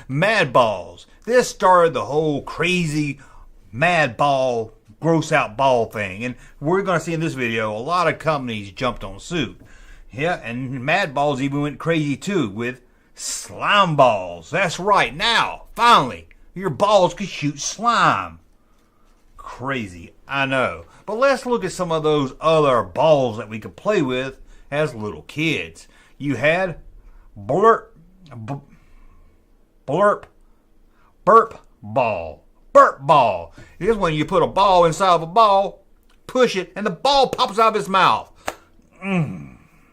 Mad balls. This started the whole crazy mad ball, gross out ball thing. And we're going to see in this video, a lot of companies jumped on suit. Yeah, and mad balls even went crazy too with slime balls. That's right. Now, finally, your balls can shoot slime. Crazy, I know. But let's look at some of those other balls that we could play with as little kids. You had burp ball. Burp ball. It is when you put a ball inside of a ball, push it, and the ball pops out of its mouth.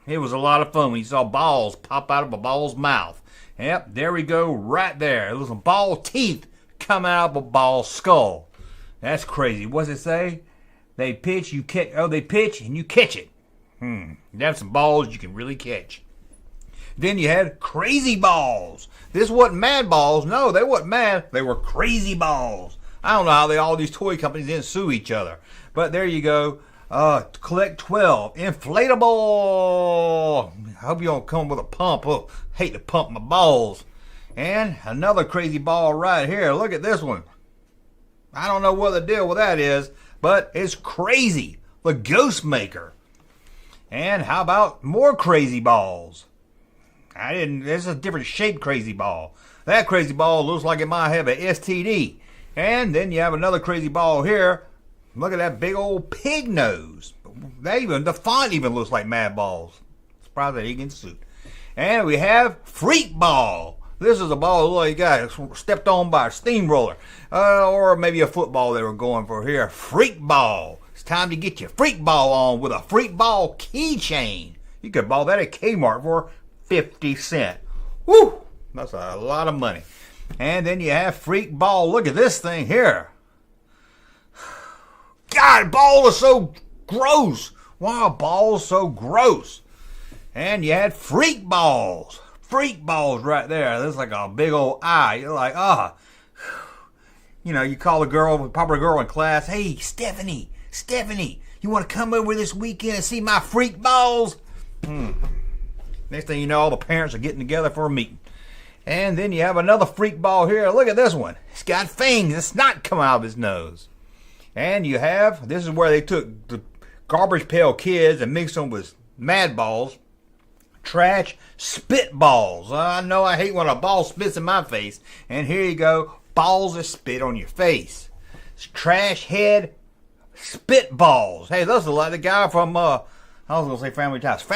It was a lot of fun when you saw balls pop out of a ball's mouth. Yep, there we go, right there. It was some ball teeth coming out of a ball skull. That's crazy. What's it say? They pitch, you catch. Oh, they pitch and you catch it. You have some balls you can really catch. Then you had crazy balls. This wasn't mad balls. No, they wasn't mad. They were crazy balls. I don't know how all these toy companies didn't sue each other. But there you go. Collect 12. Inflatable. I hope you don't come with a pump. Oh, hate to pump my balls. And another crazy ball right here. Look at this one. I don't know what the deal with that is, but it's crazy. The Ghost Maker. And how about more crazy balls? This is a different shaped crazy ball. That crazy ball looks like it might have an STD. And then you have another crazy ball here. Look at that big old pig nose. The font even looks like mad balls. Surprised that he can suit. And we have freak ball. This is a ball that looks like you got stepped on by a steamroller. Or maybe a football they were going for here. Freak ball. It's time to get your freak ball on with a freak ball keychain. You could buy that at Kmart for 50 cents. Woo! That's a lot of money. And then you have freak ball. Look at this thing here. God, ball is so gross. Why are balls so gross? And you had freak balls. Freak balls right there. This is like a big old eye. You're like, You know, you call a popular girl in class. Hey, Stephanie, you want to come over this weekend and see my freak balls? Next thing you know, all the parents are getting together for a meeting. And then you have another freak ball here. Look at this one. It's got fangs and snot coming out of his nose. And you have, this is where they took the garbage pail kids and mixed them with mad balls. Trash spit balls. I know I hate when a ball spits in my face. And here you go. Balls that spit on your face. It's trash head spit balls. Hey, those are like the guy from, I was going to say Family Ties.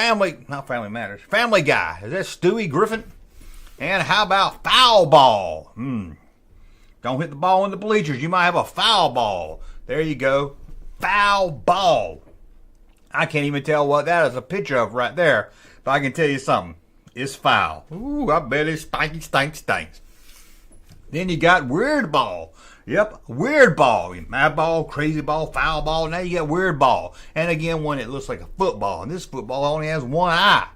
Not Family Matters. Family Guy. Is that Stewie Griffin? And how about foul ball? Don't hit the ball in the bleachers. You might have a foul ball. There you go. Foul ball. I can't even tell what that is a picture of right there. But I can tell you something. It's foul. Ooh, I bet it stinks. Then you got weird ball. Yep, weird ball. Mad ball, crazy ball, foul ball. Now you got weird ball. And again, one that looks like a football. And this football only has one eye.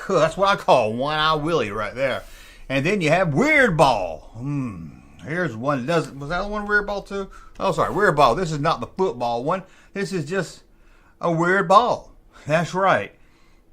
That's what I call one eye Willie right there. And then you have weird ball. Here's one that doesn't. Was that one weird ball too? Oh, sorry, weird ball. This is not the football one. This is just a weird ball. That's right.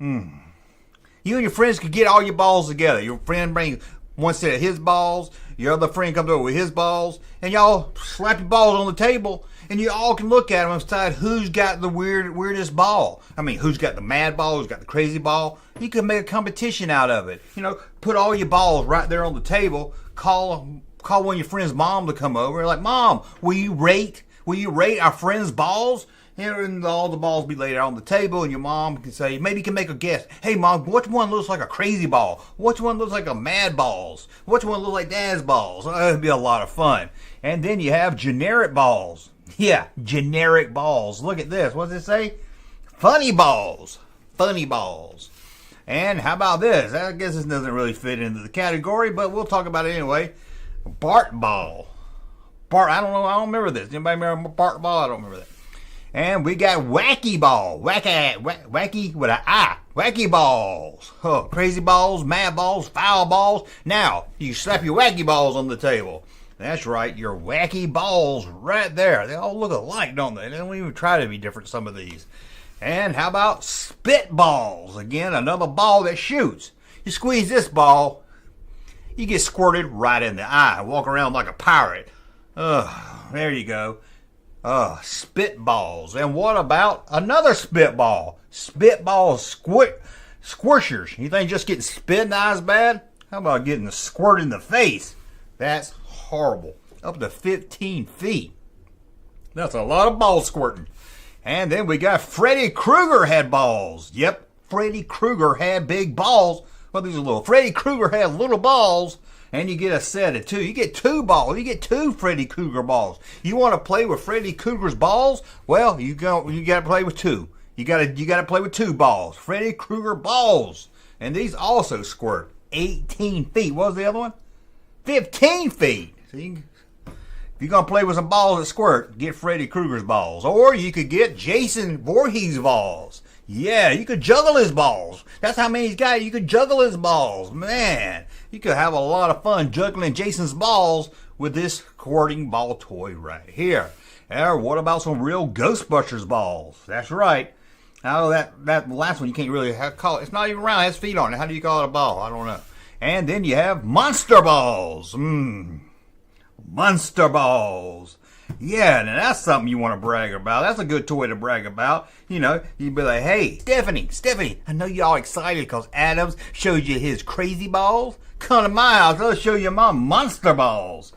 You and your friends could get all your balls together. Your friend brings one set of his balls. Your other friend comes over with his balls. And y'all slap your balls on the table. And you all can look at them and decide who's got the weirdest ball. I mean, who's got the mad ball, who's got the crazy ball. You can make a competition out of it. You know, put all your balls right there on the table. Call one of your friend's mom to come over. Like, Mom, will you rate our friend's balls? And all the balls be laid out on the table, and your mom can say, maybe you can make a guess. Hey, Mom, which one looks like a crazy ball? Which one looks like a mad balls? Which one looks like Dad's balls? It'd be a lot of fun. And then you have generic balls. Yeah, generic balls. Look at this. What does it say? Funny balls. Funny balls. And how about this? I guess this doesn't really fit into the category, but we'll talk about it anyway. Bart ball. Bart, I don't know. I don't remember this. Anybody remember Bart ball? I don't remember that. And we got wacky ball. Wacky with an I. Wacky balls. Crazy balls, mad balls, foul balls. Now, you slap your wacky balls on the table. That's right, your wacky balls right there. They all look alike, don't they? They don't even try to be different, some of these. And how about spit balls? Again, another ball that shoots. You squeeze this ball, You get squirted right in the eye. Walk around like a pirate. There you go. Spitballs. And what about another spitball? Spitball squishers. You think just getting spit in the eye is bad? How about getting a squirt in the face? That's horrible. Up to 15 feet. That's a lot of ball squirting. And then we got Freddy Krueger had balls. Yep, Freddy Krueger had big balls. Well, these are little. Freddy Krueger had little balls. And you get a set of two. You get 2 balls. You get 2 Freddy Krueger balls. You want to play with Freddy Krueger's balls? Well, you got to play with 2. You got to play with 2 balls. Freddy Krueger balls. And these also squirt 18 feet. What was the other one? 15 feet. See, if you're going to play with some balls that squirt, get Freddy Krueger's balls. Or you could get Jason Voorhees' balls. Yeah, you could juggle his balls. That's how many he's got. You could juggle his balls. Man, you could have a lot of fun juggling Jason's balls with this squirting ball toy right here. Or what about some real Ghostbusters balls? That's right. Now that last one you can't really call it. It's not even round. It has feet on it. How do you call it a ball? I don't know. And then you have monster balls. Monster balls. Yeah, now that's something you want to brag about. That's a good toy to brag about. You know, you'd be like, hey, Stephanie, I know y'all excited because Adams showed you his crazy balls. Come to my house, I'll show you my monster balls.